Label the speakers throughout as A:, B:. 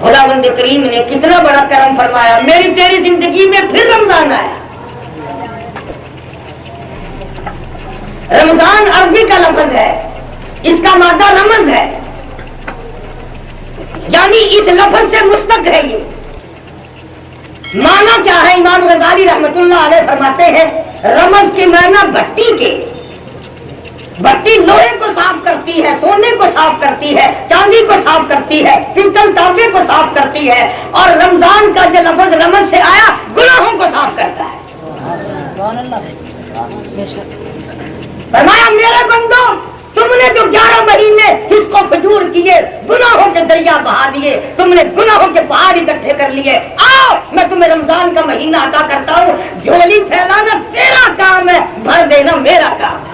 A: خداوند کریم نے کتنا بڑا کرم فرمایا، میری تیری زندگی میں پھر رمضان آیا۔ رمضان عربی کا لفظ ہے، اس کا مادہ رمز ہے، یعنی اس لفظ سے مشتق ہے۔ یہ معنی کیا ہے؟ امام غزالی رحمت اللہ علیہ فرماتے ہیں رمز کے معنی بھٹی کے، بھٹی لوہے کو صاف کرتی ہے، سونے کو صاف کرتی ہے، چاندی کو صاف کرتی ہے، پتل تانبے کو صاف کرتی ہے، اور رمضان کا جو لفظ رمز سے آیا گناہوں کو صاف کرتا ہے۔ فرمایا میرے بندو، تم نے جو 11 مہینے جس کو فجور کیے، گناہوں کے دریا بہا دیے، تم نے گناہوں کے پہاڑ اکٹھے کر لیے، آؤ میں تمہیں رمضان کا مہینہ عطا کرتا ہوں۔ جھولی پھیلانا تیرا کام ہے، بھر دینا میرا کام ہے۔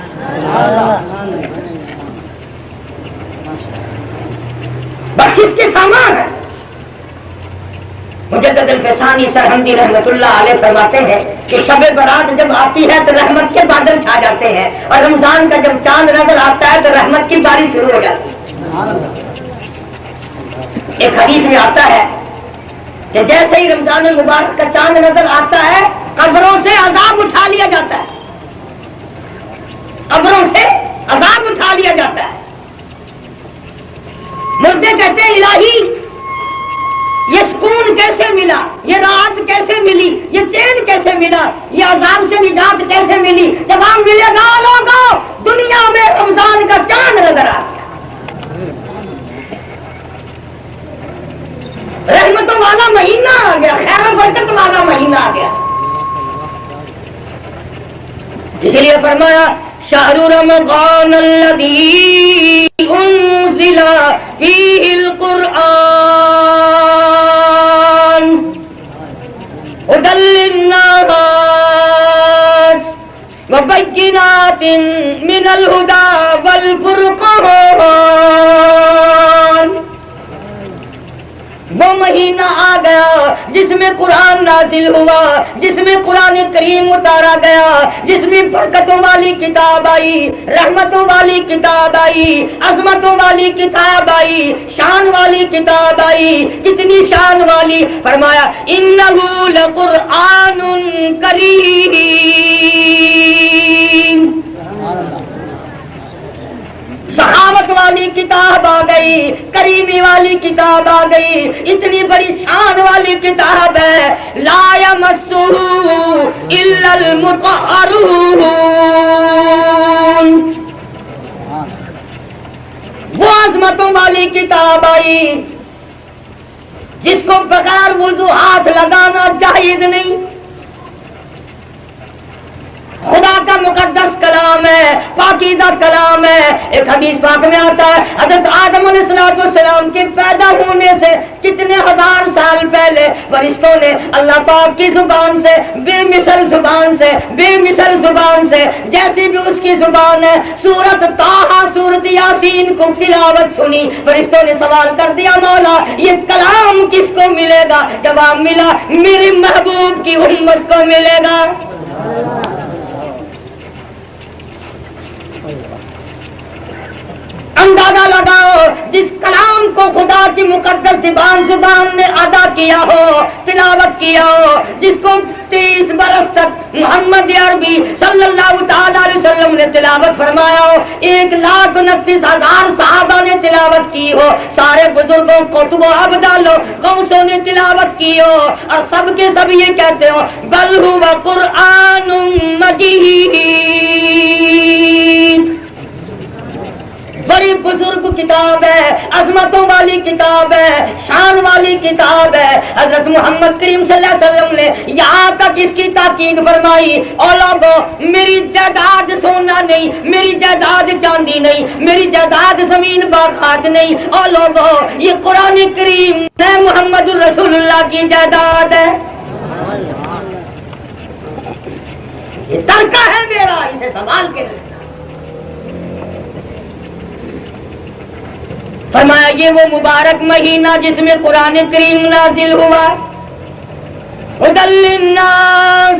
A: بخشش کے سامان ہے۔ مجدد الفسانی سرہندی رحمت اللہ علیہ فرماتے ہیں کہ شب برات جب آتی ہے تو رحمت کے بادل چھا جاتے ہیں، اور رمضان کا جب چاند نظر آتا ہے تو رحمت کی بارش شروع ہو جاتی ہے۔ ایک حدیث میں آتا ہے کہ جیسے ہی رمضان المبارک کا چاند نظر آتا ہے قبروں سے عذاب اٹھا لیا جاتا ہے، قبروں سے عذاب اٹھا لیا جاتا ہے۔ مردے کہتے ہیں الہی یہ سکون کیسے ملا، یہ راحت کیسے ملی، یہ چین کیسے ملا، یہ عذاب سے نجات کیسے ملی؟ جب ہم ملے گا لوگوں دنیا میں رمضان کا چاند نظر آ گیا، رحمتوں والا مہینہ آ گیا، خیر و برکت والا مہینہ آ گیا۔ اس لیے فرمایا شہر رمضان الذی انزل فیہ القرآن ھدی للناس وبینات من الھدی والفرقان۔ وہ مہینہ آ گیا جس میں قرآن نازل ہوا، جس میں قرآن کریم اتارا گیا، جس میں برکتوں والی کتاب آئی، رحمتوں والی کتاب آئی، عظمتوں والی کتاب آئی، شان والی کتاب آئی۔ کتنی شان والی؟ فرمایا انہ لقرآن کریم، سخاوت والی کتاب آ گئی، کریمی والی کتاب آ گئی، اتنی بڑی شان والی کتاب ہے، لا یمسہ الا المطہرون۔ وہ عظمتوں والی کتاب آئی جس کو بغیر وضو ہاتھ لگانا جائز نہیں۔ خدا کا مقدس کلام ہے، پاکیزہ کلام ہے۔ ایک حدیث پاک میں آتا ہے حضرت آدم علیہ السلام کے پیدا ہونے سے کتنے ہزار سال پہلے فرشتوں نے اللہ پاک کی زبان سے، بے مثل زبان سے، بے مثل زبان سے، جیسی بھی اس کی زبان ہے، سورت طٰہٰ، سورت یاسین کو تلاوت سنی۔ فرشتوں نے سوال کر دیا مولا یہ کلام کس کو ملے گا؟ جواب ملا میرے محبوب کی امت کو ملے گا۔ اندازہ لگاؤ جس کلام کو خدا کی مقدس زبان نے ادا کیا ہو، تلاوت کیا ہو، جس کو 30 برس تک محمد عربی صلی اللہ تعالی علیہ وسلم نے تلاوت فرمایا ہو، 1,29,000 صحابہ نے تلاوت کی ہو، سارے بزرگوں قطب و ابدال غوثوں نے تلاوت کی ہو، اور سب کے سب یہ کہتے ہو بل ھو قرآن مجید۔ بڑی بزرگ کتاب ہے، عظمتوں والی کتاب ہے، شان والی کتاب ہے۔ حضرت محمد کریم صلی اللہ علیہ وسلم نے یہاں تک اس کی تاکید فرمائی، او لوگو میری جائیداد سونا نہیں، میری جائیداد چاندی نہیں، میری جائیداد زمین باغات نہیں، او لوگو یہ قرآن کریم ہے، محمد رسول اللہ کی جائیداد ہے، یہ ترکہ ہے میرا، اسے سنبھال کے رکھنا۔ فرمایا یہ وہ مبارک مہینہ جس میں قرآن کریم نازل ہوا، ھدی للناس،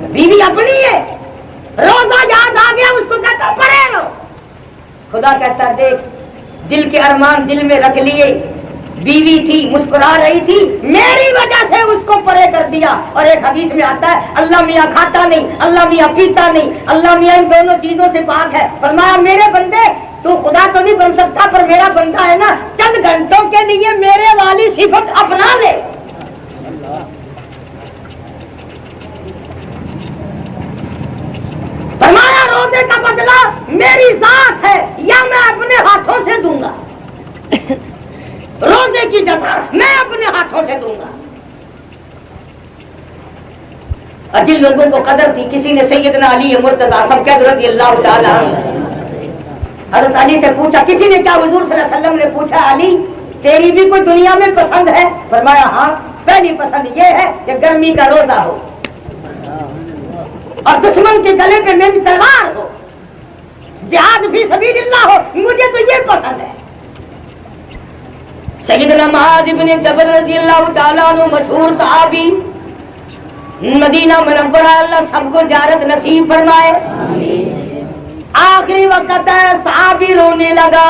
A: بیوی اپنی ہے، روزہ یاد آ گیا اس کو کہتا پڑھے لو، خدا کہتا دیکھ دل کے ارمان دل میں رکھ لیے، بیوی تھی مسکرا رہی تھی، میری وجہ سے اس کو پرے کر دیا۔ اور ایک حدیث میں آتا ہے اللہ میاں کھاتا نہیں، اللہ میاں پیتا نہیں، اللہ میاں ان دونوں چیزوں سے پاک ہے۔ فرمایا میرے بندے تو خدا تو نہیں بن سکتا پر میرا بندہ ہے نا، چند گھنٹوں کے لیے میرے والی صفت اپنا لے۔ فرمایا روزے کا بدلہ میری ذات ہے یا میں اپنے ہاتھوں سے دوں گا، روزے کی جزا میں اپنے ہاتھوں سے دوں گا۔ اور جن لوگوں کو قدر تھی، کسی نے سیدنا علی مرتضیٰ سب رضی اللہ تعالیٰ حضرت علی سے پوچھا، کسی نے کیا حضور صلی اللہ علیہ وسلم نے پوچھا علی تیری بھی کوئی دنیا میں پسند ہے؟ فرمایا ہاں، پہلی پسند یہ ہے کہ گرمی کا روزہ ہو اور دشمن کے گلے پہ میری تلوار ہو، جہاد فی سبیل اللہ ہو، مجھے تو یہ پسند ہے۔ سیدنا معاذ بن جبل رضی اللہ تعالیٰ عنہ مشہور صحابی، مدینہ منورہ اللہ سب کو زیارت نصیب فرمائے۔ آخری وقت ہے صحابی رونے لگا،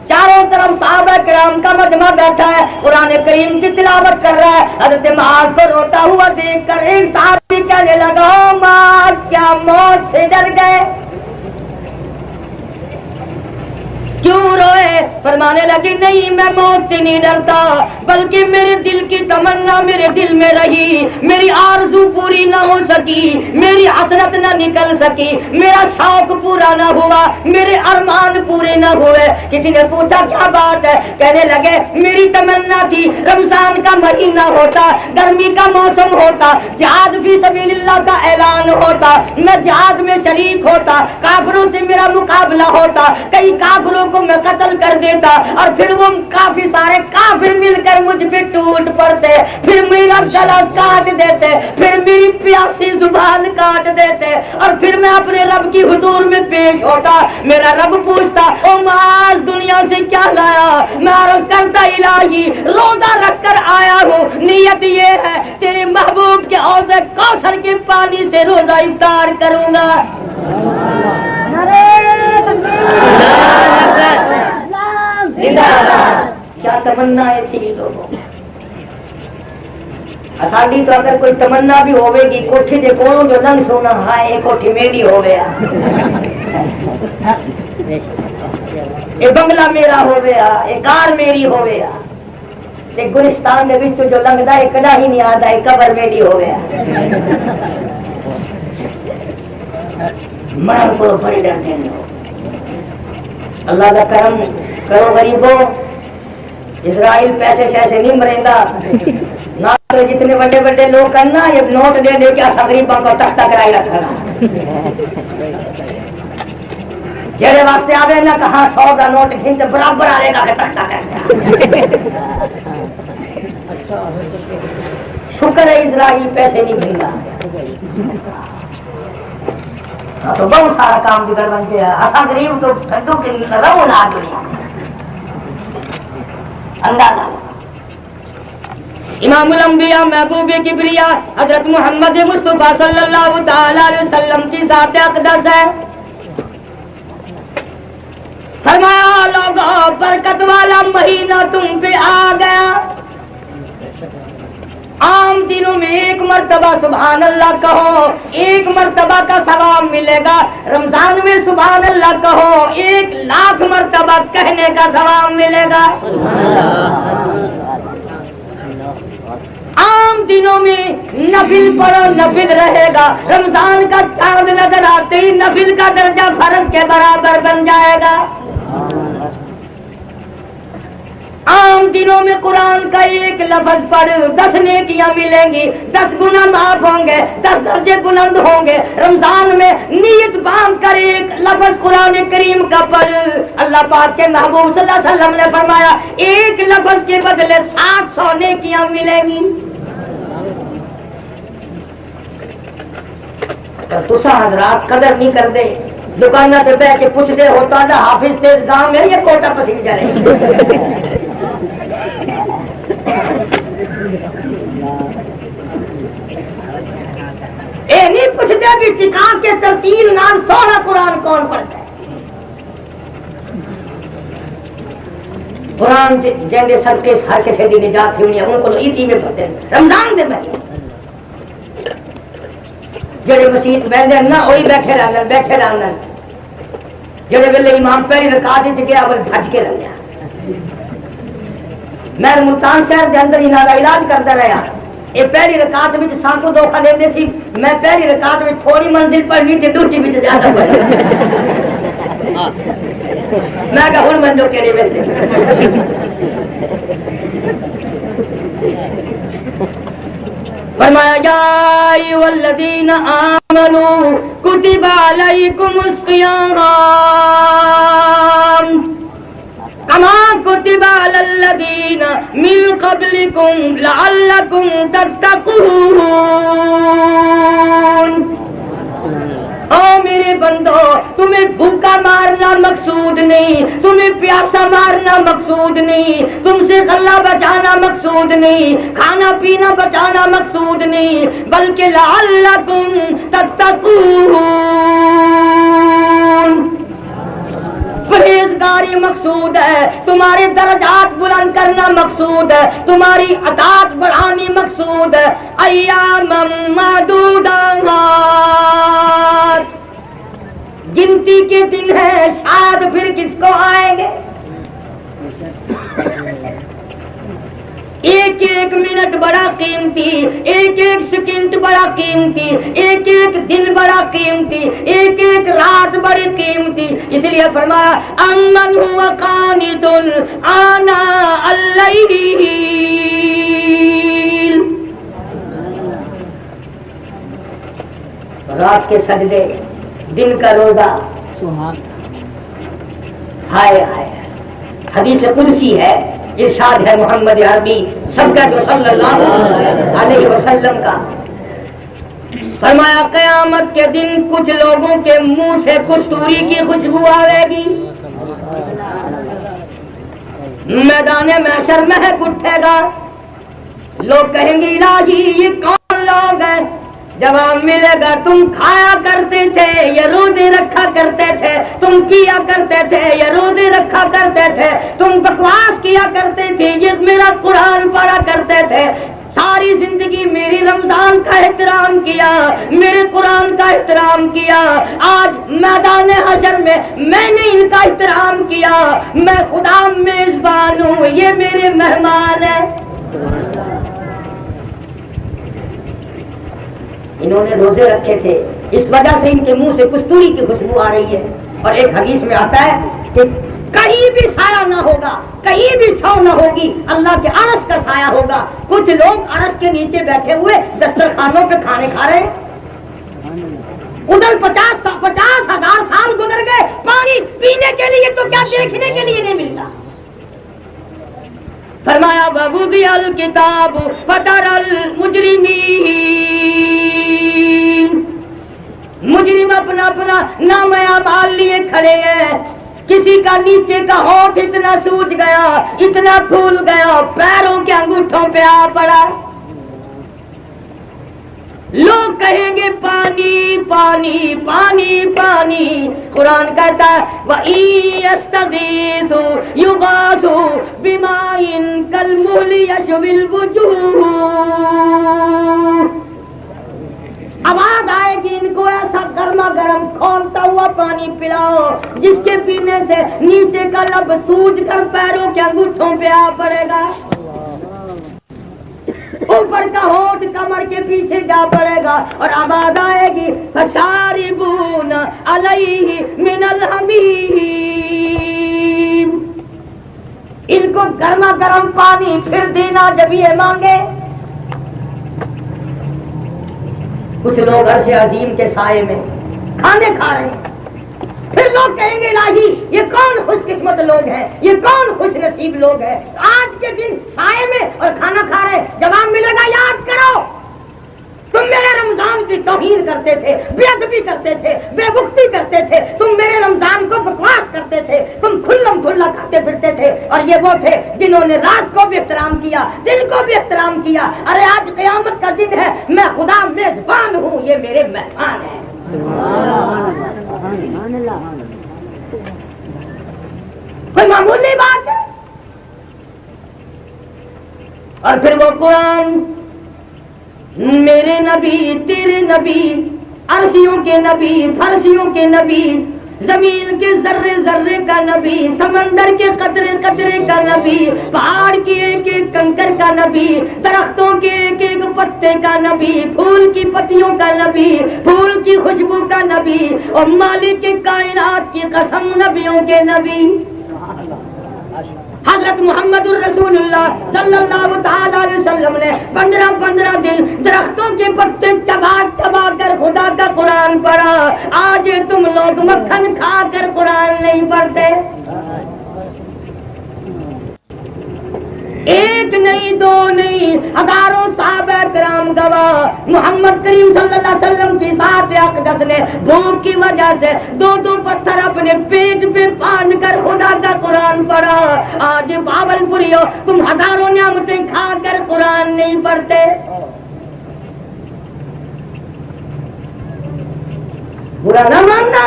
A: چاروں طرف صحابہ کرام کا مجمع بیٹھا ہے، قرآن کریم کی تلاوت کر رہا ہے۔ حضرت معاذ کو روتا ہوا دیکھ کر ایک صحابی کہنے لگا معاذ کیا موت سے ڈر گئے؟ کیوں روئے؟ فرمانے لگی نہیں میں موت سے نہیں ڈرتا، بلکہ میرے دل کی تمنا میرے دل میں رہی، میری آرزو پوری نہ ہو سکی، میری حسرت نہ نکل سکی، میرا شوق پورا نہ ہوا، میرے ارمان پورے نہ ہوئے۔ کسی نے پوچھا کیا بات ہے؟ کہنے لگے میری تمنا تھی رمضان کا مہینہ ہوتا، گرمی کا موسم ہوتا، جہاد فی سبیل اللہ کا اعلان ہوتا، میں جہاد میں شریک ہوتا، کافروں سے میرا مقابلہ ہوتا، کئی کافروں کو میں قتل کر دیتا اور پھر وہ کافی سارے کافر مل کر مجھ پہ ٹوٹ پڑتے، پھر میرا گلا کاٹ دیتے، پھر میری پیاسی زبان کاٹ دیتے، اور پھر میں اپنے رب کی حضور میں پیش ہوتا، میرا رب پوچھتا او معاذ دنیا سے کیا لایا؟ میں عرض کرتا الہی روزہ رکھ کر آیا ہوں، نیت یہ ہے تیرے محبوب کے حوض کوثر کے پانی سے روزہ افطار کروں گا۔ کیا تمنا تھی لوگوں، ساڈی تو اگر کوئی تمنا بھی ہوے گی کوٹھی دے کولوں جو لنگ سونا ہائے کوٹھی میری ہو گیا، یہ بنگلہ میرا ہو گیا، یہ کار میری ہو گیا، گلستان دے وچوں جو لنگدا ہے کدا ہی نہیں آتا ہے قبر میری ہو گیا۔ مرن کو بڑے ڈرتے ہیں اللہ کا کرم کرو غریبوں، اسرائیل پیسے شیسے نہیں مریندا نہ تو جتنے بڑے بڑے لوگ کرنا یہ نوٹ دے دے کے ایسا غریبوں کو تختہ کرائی رکھنا، جہے واسطے آوے نہ کہاں 100 کا نوٹ گھنتے برابر آئے گا کہ تختہ کرتا۔ شکر ہے اسرائیل پیسے نہیں گھنتا، تو بہت سارا کام بگڑ بن گیا، اصا غریب تو ٹھنڈو کے رہو نہ دنیا اندازہ۔ امام الانبیاء محبوب کبریا حضرت محمد مصطفیٰ صلی اللہ تعالی علیہ وسلم کی ذات اقدس ہے، فرمایا لوگوں برکت والا مہینہ تم پہ آ گیا، عام دنوں میں ایک مرتبہ سبحان اللہ کہو 1 مرتبہ کا ثواب ملے گا، رمضان میں سبحان اللہ کہو 1,00,000 مرتبہ کہنے کا ثواب ملے گا۔ عام دنوں میں نفل پڑھو نفل رہے گا، رمضان کا چاند نظر آتے ہی نفل کا درجہ فرض کے برابر بن جائے گا۔ عام دنوں میں قرآن کا 1 لفظ پڑھ 10 نیکیاں ملیں گی، 10 گناہ معاف ہوں گے، 10 درجے بلند ہوں گے۔ رمضان میں نیت باندھ کر 1 لفظ قرآن کریم کا پڑھ، اللہ پاک کے محبوب صلی اللہ علیہ وسلم نے فرمایا 1 لفظ کے بدلے 700 نیکیاں ملیں گی۔ تسا حضرات قدر نہیں کر دے، دکانہ سے بہ کے پوچھ دے ہوتا نا حافظ تیز گاؤں میں یہ کوٹا پسند جائے اے نہیں بھی ٹکا کے ترتیل نال سونا قرآن کون پڑھتا ہے؟ قرآن جنگے صدقے ہر کسی کی نجات تھی ہوئی ان کو عیدی میں پڑھتے ہیں رمضان دے مہینے جڑے مسیت بہتے ہیں نا وہی بیٹھے رہنا جڑے ویلے امام پہلی رکعت وچ گیا وہ بھج کے رہ گیا. میں ملتان شہر کے اندر انہاں دا علاج کرتا رہا. یہ پہلی رکعت وچ سان کو دھوکا دیندے سی. میں پہلی رکعت وچ تھوڑی منزل پڑھنی تے دوسری وچ زیادہ پڑھنی. میں کہا ہن منجو کیڑے ویلے فرمایا یا ایھا الذین آمنوا کتب علیکم الصیام کما کتب علی الذین من قبلکم لعلکم تتقون. او میرے بندو تمہیں بھوکا مارنا مقصود نہیں, تمہیں پیاسا مارنا مقصود نہیں, تم سے غلہ بچانا مقصود نہیں, کھانا پینا بچانا مقصود نہیں, بلکہ لعلکم تتقون پرہیزگاری مقصود ہے, تمہارے درجات بلند کرنا مقصود ہے, تمہاری اطاعت بڑھانی مقصود ہے. ایام معدودات گنتی کے دن ہے, شاید پھر کس کو آئیں گے. ایک ایک منٹ بڑا قیمتی, ایک ایک سیکنڈ بڑا قیمتی, ایک ایک دن بڑا قیمتی, ایک ایک رات بڑی قیمتی. اس لیے فرمایا امن هو قانت آناء اللیل, رات کے سجدے, دن کا روزہ. ہائے ہائے, حدیث قدسی ہے, ارشاد ہے محمد عربی سب کا جو صلی اللہ علیہ وسلم کا. فرمایا قیامت کے دن کچھ لوگوں کے منہ سے کستوری کی خوشبو آئے گی, میدان محشر مہک اٹھے گا. لوگ کہیں گے الہی یہ کون لوگ ہیں؟ جواب ملے گا تم کھایا کرتے تھے, یہ روزے رکھا کرتے تھے, تم پیا کرتے تھے, یہ روزے رکھا کرتے تھے, تم بکواس کیا کرتے تھے, یہ میرا قرآن پڑھا کرتے تھے, ساری زندگی میری رمضان کا احترام کیا, میرے قرآن کا احترام کیا, آج میدان حشر میں میں نے ان کا احترام کیا. میں خدا میزبان ہوں, یہ میرے مہمان ہیں. انہوں نے روزے رکھے تھے, اس وجہ سے ان کے منہ سے کستوری کی خوشبو آ رہی ہے. اور ایک حدیث میں آتا ہے کہ کہیں بھی سایہ نہ ہوگا, کہیں بھی چھاؤں نہ ہوگی, اللہ کے عرش کا سایہ ہوگا. کچھ لوگ عرش کے نیچے بیٹھے ہوئے دسترخوانوں پہ کھانے کھا رہے ہیں. ادھر 50,000 سال گزر گئے, پانی پینے کے لیے تو کیا دیکھنے کے لیے نہیں ملتا. فرمایا وَوُضِعَ الْكِتَابُ فَتَرَى الْمُجْرِمِينَ, مجرم اپنا اپنا نام اعمال لیے کھڑے ہیں. کسی کا نیچے کا ہونٹ اتنا سوج گیا, اتنا پھول گیا, پیروں کے انگوٹھوں پہ آ پڑا. لوگ کہیں گے پانی پانی پانی پانی. قرآن کہتا ہے وَإِن يَسْتَغِيثُوا يُغَاثُوا بِمَاءٍ كَالْمُهْلِ يَشْوِي الْوُجُوهَ. آواز آئے گی ان کو ایسا گرما گرم کھولتا ہوا پانی پلاؤ جس کے پینے سے نیچے کا لب سوج کر پیروں کے انگوٹھوں پہ آ پڑے گا, اوپر کا ہونٹ کمر کے پیچھے جا پڑے گا. اور آواز آئے گی فَشَارِبُونَ عَلَيْهِ مِنَ الْحَمِيمِ, ان کو گرما گرم پانی پھر دینا جب یہ مانگے. کچھ لوگ عرش عظیم کے سائے میں کھانے کھا رہے ہیں. پھر لوگ کہیں گے الہی یہ کون خوش قسمت لوگ ہیں, یہ کون خوش نصیب لوگ ہیں آج کے دن سائے میں اور کھانا کھا رہے. جواب ملے گا یاد کرو تم میرے رمضان کی توہین کرتے تھے, بے ادبی کرتے تھے, بے وقتی کرتے تھے, تم میرے رمضان کو بکواس کرتے تھے, تم کھلم کھلا کھاتے پھرتے تھے. اور یہ وہ تھے جنہوں نے رات کو بھی احترام کیا, دن کو بھی احترام کیا. ارے آج قیامت کا دن ہے, میں خدا میزبان ہوں, یہ میرے مہمان ہیں. کوئی معمولی بات ہے؟ اور پھر وہ قرآن، میرے نبی تیرے نبی، عرشیوں کے نبی فرشیوں کے نبی، زمین کے ذرے ذرے کا نبی، سمندر کے قطرے قطرے کا نبی، پہاڑ کی ایک ایک کنکر کا نبی، درختوں کے ایک ایک پتے کا نبی، پھول کی پتیوں کا نبی، پھول کی خوشبو کا نبی، اور مالک کے کائنات کی قسم نبیوں کے نبی حضرت محمد الرسول اللہ صلی اللہ تعالی علیہ وسلم نے 15 دن درختوں کے پتے چبا چبا کر خدا کا قرآن پڑھا. آج تم لوگ مکھن کھا کر قرآن نہیں پڑھتے. ایک نہیں دو نہیں ہزاروں صحابہ کرام گواہ. محمد کریم صلی اللہ علیہ وسلم کی ذات اقدس نے بھوک کی وجہ سے 2 پتھر اپنے پیٹ پہ باندھ کر خدا کا قرآن پڑھا. آج باول پوریو تم ہزاروں نعمتیں کھا کر قرآن نہیں پڑھتے. برا نہ ماننا.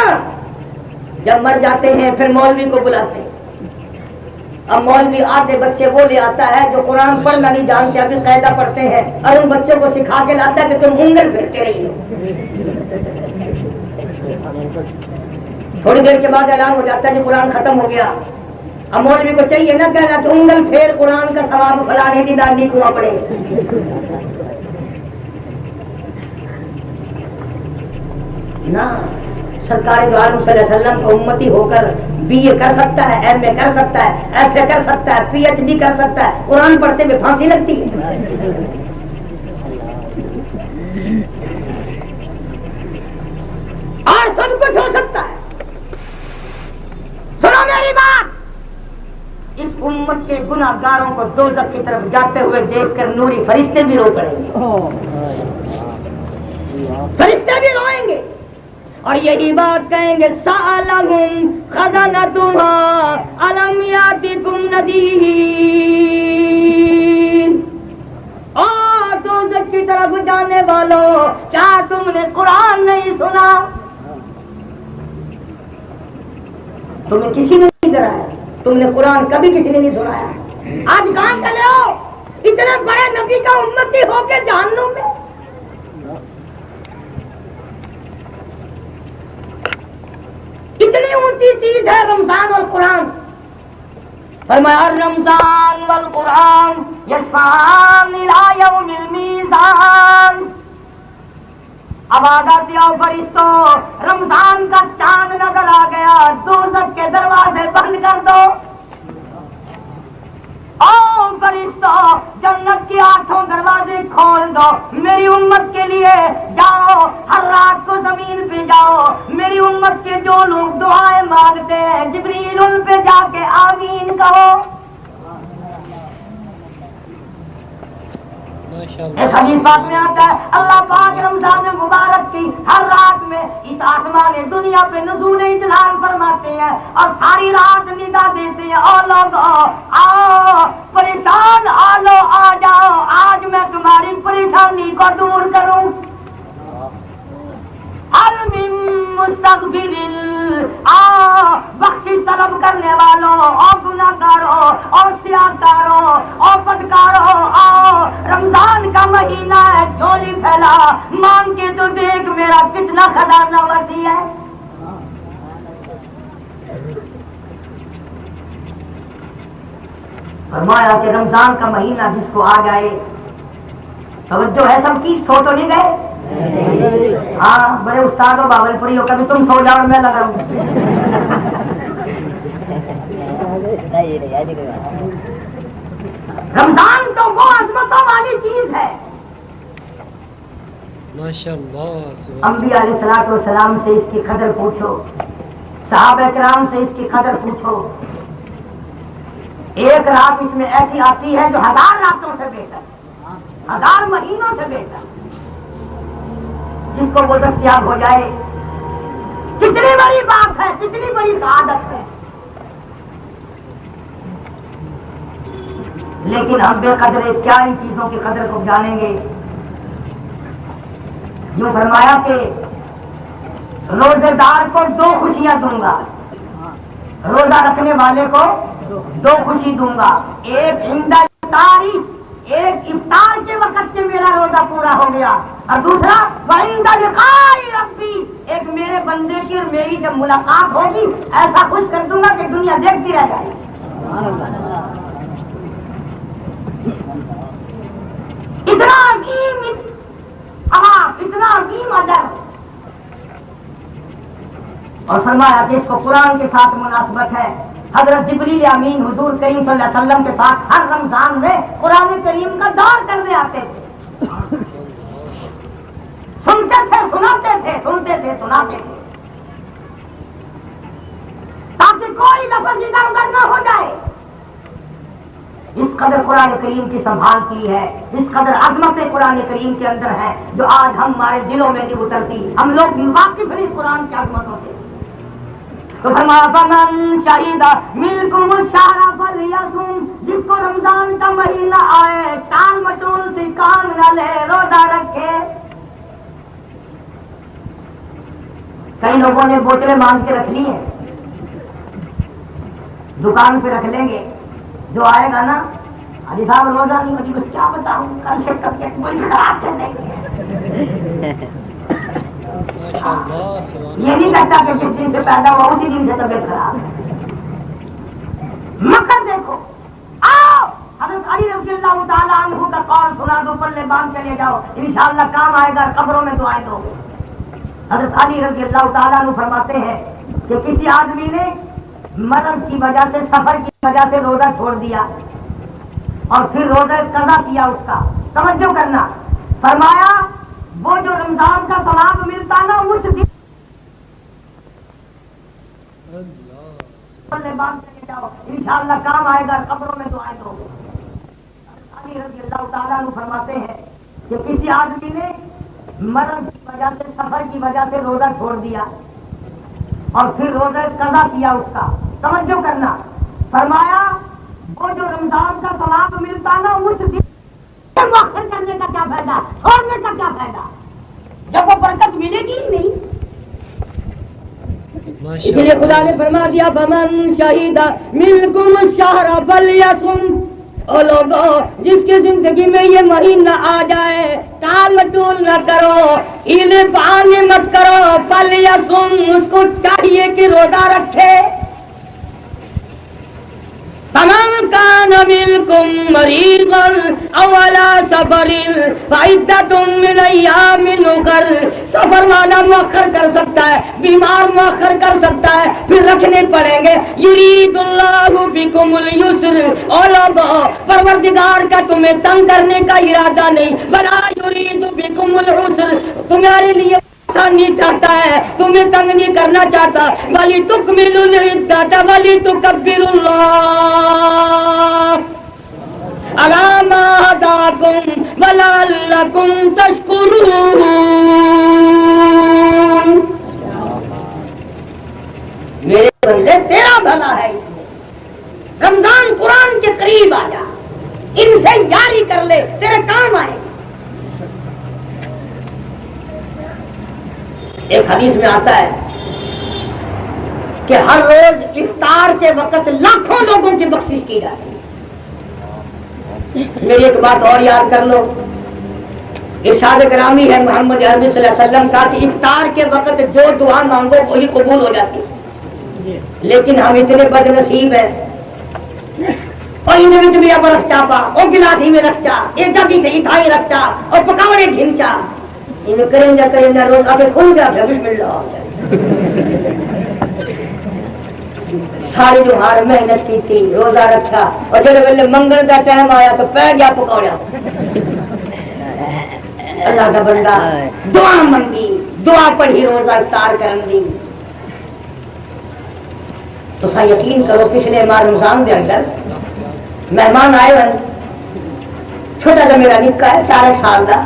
A: جب مر جاتے ہیں پھر مولوی کو بلاتے ہیں. اب مولوی آتے بچے وہ لے آتا ہے جو قرآن پڑھنا نہیں جانتے, ابھی قاعدہ پڑھتے ہیں, اور ان بچوں کو سکھا کے لاتا ہے کہ تم انگل پھیرتے رہی ہو. تھوڑی دیر کے بعد اعلان ہو جاتا ہے کہ قرآن ختم ہو گیا. اب مولوی کو چاہیے نا کہنا تو انگل پھیر قرآن کا ثواب فلانے کی ڈانڈی کنواں پڑے. نہ, سرکار دو عالم صلی اللہ علیہ وسلم کو امتی ہو کر BA کر سکتا ہے, MA کر سکتا ہے, FA کر سکتا ہے, PhD کر سکتا ہے. قرآن پڑھتے میں پھانسی لگتی ہے. اور سب کچھ ہو سکتا ہے. سنو میری بات, اس امت کے گناہ گاروں کو دوزخ کی طرف جاتے ہوئے دیکھ کر نوری فرشتے بھی رو پڑیں گے, فرشتے بھی روئیں گے, اور یہی بات کہیں گے سألہم خزنتها الم یاتکم نذیر. او دوزخ کی طرف جانے والوں, کیا تم نے قرآن نہیں سنا؟ تمہیں کسی نے نہیں ڈرایا, تم نے قرآن کبھی کسی نے نہیں سنایا. آج کہاں چلے ہو اتنے بڑے نبی کا امتی ہو کے جہنم میں؟ اتنی اونچی چیز ہے رمضان اور قرآن. فرمایا رمضان والقرآن یشفعان الی یوم المیزان. اب آگاتی آؤ فرشتوں, رمضان کا چاند نظر آ گیا, دوزخ کے دروازے بند کر دو. او فرشتوں, جنت کے 8 دروازے کھول دو میری امت کے لیے. جاؤ ہر رات کو زمین پہ جاؤ, میری امت کے جو لوگ دعائیں مانگتے ہیں جبریل ان پہ جا کے آمین کہو. ایک حدیث پاک میں آتا ہے اللہ پاک رمضان مبارک کی ہر رات میں اس آسمان دنیا پہ نزول اجلال فرماتے ہیں اور ساری رات ندا دیتے ہیں, او لوگ آؤ پریشان آ لو آ جاؤ, آج میں تمہاری پریشانی کو دور کروں. مستقبل بخشش طلب کرنے والوں, اور گناہگاروں, اور سیاہکاروں, اور پٹکاروں, آؤ رمضان کا مہینہ ہے, جھولی پھیلا, مانگ کے تو دیکھ میرا کتنا خزانہ وسیع ہے. فرمایا کہ رمضان کا مہینہ جس کو آ جائے, توجہ ہے سب کی, سو تو نہیں گئے؟ ہاں بڑے استاد ہو باول پوری ہو, کبھی تم سو جاؤ اور میں لگاؤں. رمضان تو وہ عظمتوں والی چیز ہے. انبیاء علیہ الصلوۃ والسلام سے اس کی قدر پوچھو, صحابہ کرام سے اس کی قدر پوچھو. ایک رات اس میں ایسی آتی ہے جو 1000 راتوں سے بہتر, 1000 مہینوں سے بہتر. جس کو وہ دستیاب ہو جائے, کتنی بڑی بات ہے, کتنی بڑی سعادت ہے. لیکن ہم بے قدرے کیا ان چیزوں کی قدر کو جانیں گے. یوں فرمایا کہ روزے دار کو 2 خوشیاں دوں گا، روزہ رکھنے والے کو 2 خوشی دوں گا، ایک عند افطاری، ایک افطار کے وقت سے میرا روزہ پورا ہو گیا، اور دوسرا وعند لقاء ربی، ایک میرے بندے کی اور میری جب ملاقات ہوگی ایسا خوش کر دوں گا کہ دنیا دیکھتی رہ جائے۔ اتنا عظیم ثواب، اتنا عظیم اجر، اور فرمایا کہ اس کو قرآن کے ساتھ مناسبت ہے۔ حضرت جبریل امین حضور کریم صلی اللہ علیہ وسلم کے ساتھ ہر رمضان میں قرآن کریم کا دور کرنے آتے تھے، سنتے تھے، سناتے تھے، سنتے تھے، سناتے تھے، تاکہ کوئی لفظ ادھر ادھر نہ ہو جائے۔ اس قدر قرآن کریم کی سنبھال کی ہے، اس قدر عظمت قرآن کریم کے اندر ہے جو آج ہمارے دلوں میں نہیں اترتی، ہم لوگ واقف نہیں قرآن کی عظمتوں سے۔ تو فرمایا فمن شہید منکم الشہر فلیصم، جس کو رمضان کا مہینہ آئے ٹال مٹول سے کام نہ لے، روزہ رکھے۔ کئی لوگوں نے بوتلیں مانگ کے رکھ لی ہیں، دکان پہ رکھ لیں گے، جو آئے گا نا حاجی صاحب روزہ نہیں، مجھے بس کیا بتاؤں، کل سے کب تک بڑی خراب چل رہی ہے۔ یہ نہیں کہتا کہ جس دن سے پیدا ہوا اسی دن سے طبیعت خراب ہے۔ مکر دیکھو، آؤ حضرت علی رضی اللہ تعالیٰ عنہ کا قول سنا دو، پلے باندھ چلے جاؤ، انشاءاللہ کام آئے گا، قبروں میں دعائیں دو گے۔ حضرت علی رضی اللہ تعالیٰ عنہ فرماتے ہیں کہ کسی آدمی نے مرض کی وجہ سے، سفر کی وجہ سے روزہ چھوڑ دیا اور پھر روزہ قضا کیا اس کا، توجہ کرنا، فرمایا وہ جو رمضان کا ثواب ملتا نا اس دن انشاءاللہ کام آئے گا، قبروں میں دعائیں دو گے۔ علی رضی اللہ تعالیٰ عنہ فرماتے ہیں کہ کسی آدمی نے مرض کی وجہ سے، سفر کی وجہ سے روزہ چھوڑ دیا اور پھر روزہ قضا کیا اس کا، توجہ کرنا، فرمایا وہ جو رمضان کا ثواب ملتا نا اس دن مؤخر کرنے کا کیا فائدہ، چھوڑنے کا کیا فائدہ، جب وہ برکت ملے گی ہی نہیں۔ اس لیے خدا نے فرما دیا فمن شہید منکم الشہر فلیصم، او لوگوں جس کی زندگی میں یہ مہینہ آ جائے ٹال مٹول نہ کرو، ہیلے بہانے مت کرو، فلیصم، اس کو چاہیے کہ روزہ رکھے۔ فمن كان منكم مريضا أو على سفر فعدة من أيام أخر، سفر والا مؤخر کر سکتا ہے، بیمار مؤخر کر سکتا ہے، پھر رکھنے پڑیں گے۔ يريد الله بكم اليسر، اور لوگوں پروردگار کا تمہیں تنگ کرنے کا ارادہ نہیں، ولا يريد بكم العسر، تمہارے لیے نہیں چاہتا ہے، تمہیں تنگ نہیں کرنا چاہتا۔ وَلِتُكْمِلُوا الْعِدَّةَ وَلِتُكَبِّرُوا اللَّهَ عَلَىٰ مَا هَدَاكُمْ وَلَعَلَّكُمْ تَشْكُرُونَ۔ میرے بندے تیرا بھلا ہے، رمضان قرآن کے قریب آ جا، ان سے یاری کر لے، تیرے کام آئے۔ ایک حدیث میں آتا ہے کہ ہر روز افطار کے وقت لاکھوں لوگوں کی بخشش کی جاتی ہے۔ میری ایک بات اور یاد کر لو، ارشاد گرامی ہے محمد عربی صلی اللہ علیہ وسلم کا کہ افطار کے وقت جو دعا مانگو وہی قبول ہو جاتی ہے، لیکن ہم اتنے بد نصیب ہیں، اور انہیں بھی اب رکھ چاپا، اور گلاس ہی میں رکھ چا، ایک جگہ سے اٹھائی رکھ چا، اور پکوڑے گھنچا، انہیں کریں جا روز آگے کھل گیا پھر بسم اللہ۔ ساری جو ہار محنت کی تھی، روزہ رکھا، اور جب ویلے منگل کا ٹائم آیا تو پہ گیا پکوڑا۔ اللہ کا بندہ دعا منگی، دعا پڑھی، روزہ افطار کرن دی۔ تو سا یقین کرو پچھلے ماہ رمضان کے اندر مہمان آئے ہیں، چھوٹا سا میرا نکا ہے 4 سال کا،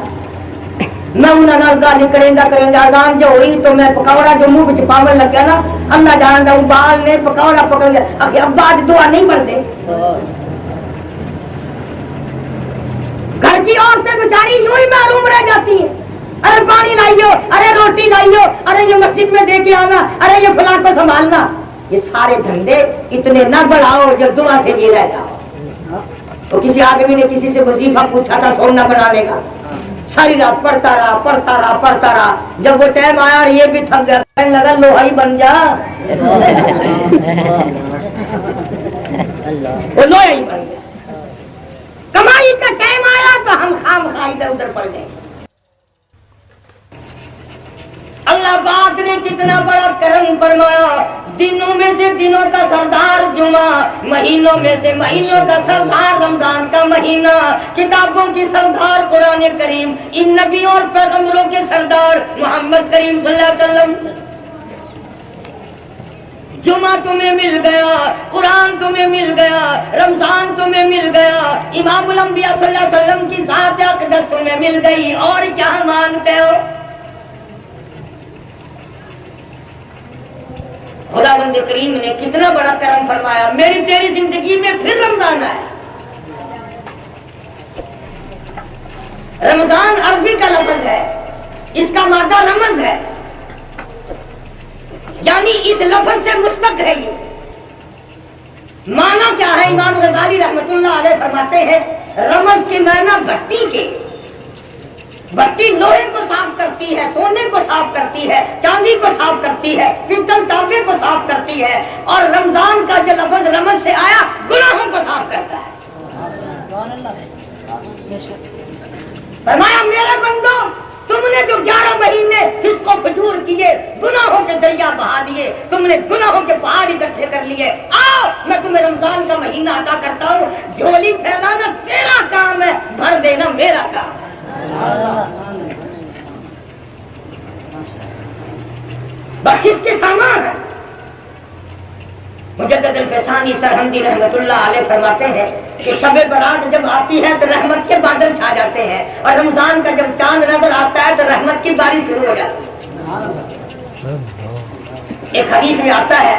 A: میں انہوں نے گالی کریں گا اذان جو ہوئی تو میں پکوڑا جو منہ بچ پاون لگا نا، اللہ جانتا ہوں بال نے پکوڑا پکڑ لیا، آخر ابا آج دعا نہیں پڑھتے۔ گھر کی عورتیں بیچاری یوں ہی محروم رہ جاتی ہیں، ارے پانی لائیو، ارے روٹی لائیو، ارے یہ مسجد میں دے کے آنا، ارے یہ فلاں کو سنبھالنا. یہ سارے دھندے اتنے نہ بڑھاؤ جو دعا سے بھی رہ جاؤ. تو کسی آدمی نے کسی سے وظیفہ پوچھا تھا سونا بنانے کا، ساری رات پڑھتا رہا. جب وہ ٹائم آیا اور یہ بھی تھک گیا، کہنے لگا لوہا ہی بن جا. وہ لوہا ہی بن گیا. کمائی کا ٹائم آیا تو ہم خام خواہ ادھر ادھر پڑ گئے. اللہ پاک نے کتنا بڑا کرم فرمایا. دنوں میں سے دنوں کا سردار جمعہ، مہینوں میں سے مہینوں کا سردار رمضان کا مہینہ، کتابوں کی سردار قرآن کریم، ان نبیوں اور پیغمبروں کے سردار محمد کریم صلی اللہ علیہ وسلم. جمعہ تمہیں مل گیا، قرآن تمہیں مل گیا، رمضان تمہیں مل گیا، امام الانبیاء صلی اللہ علیہ وسلم کی ذات اقدس تمہیں مل گئی. اور کیا مانگتے ہو؟ خداوند کریم نے کتنا بڑا کرم فرمایا. میری تیری زندگی میں پھر رمضان آیا. رمضان عربی کا لفظ ہے، اس کا مادہ رمز ہے، یعنی اس لفظ سے مشتق ہے. یہ معنی کیا ہے؟ امام غزالی رحمۃ اللہ علیہ فرماتے ہیں رمز کے معنی بھٹی کے. بھٹی لوہے کو صاف کرتی ہے، سونے کو صاف کرتی ہے، چاندی کو صاف کرتی ہے، پتل تانبے کو صاف کرتی ہے. اور رمضان کا جو لفظ رمض سے آیا گناہوں کو صاف کرتا ہے. فرمایا میرے بندو، تم نے جو 11 مہینے فسق و فجور کیے، گناہوں کے دریا بہا دیے، تم نے گناہوں کے پہاڑ اکٹھے کر لیے، آؤ میں تمہیں رمضان کا مہینہ عطا کرتا ہوں. جھولی پھیلانا تیرا کام ہے، بھر دینا میرا کام ہے. بخشش کے سامان ہے. مجدد الفسانی سرہندی رحمت اللہ علیہ فرماتے ہیں کہ شب برات جب آتی ہے تو رحمت کے بادل چھا جاتے ہیں، اور رمضان کا جب چاند نظر آتا ہے تو رحمت کی بارش شروع ہو جاتی ہے. ایک حدیث میں آتا ہے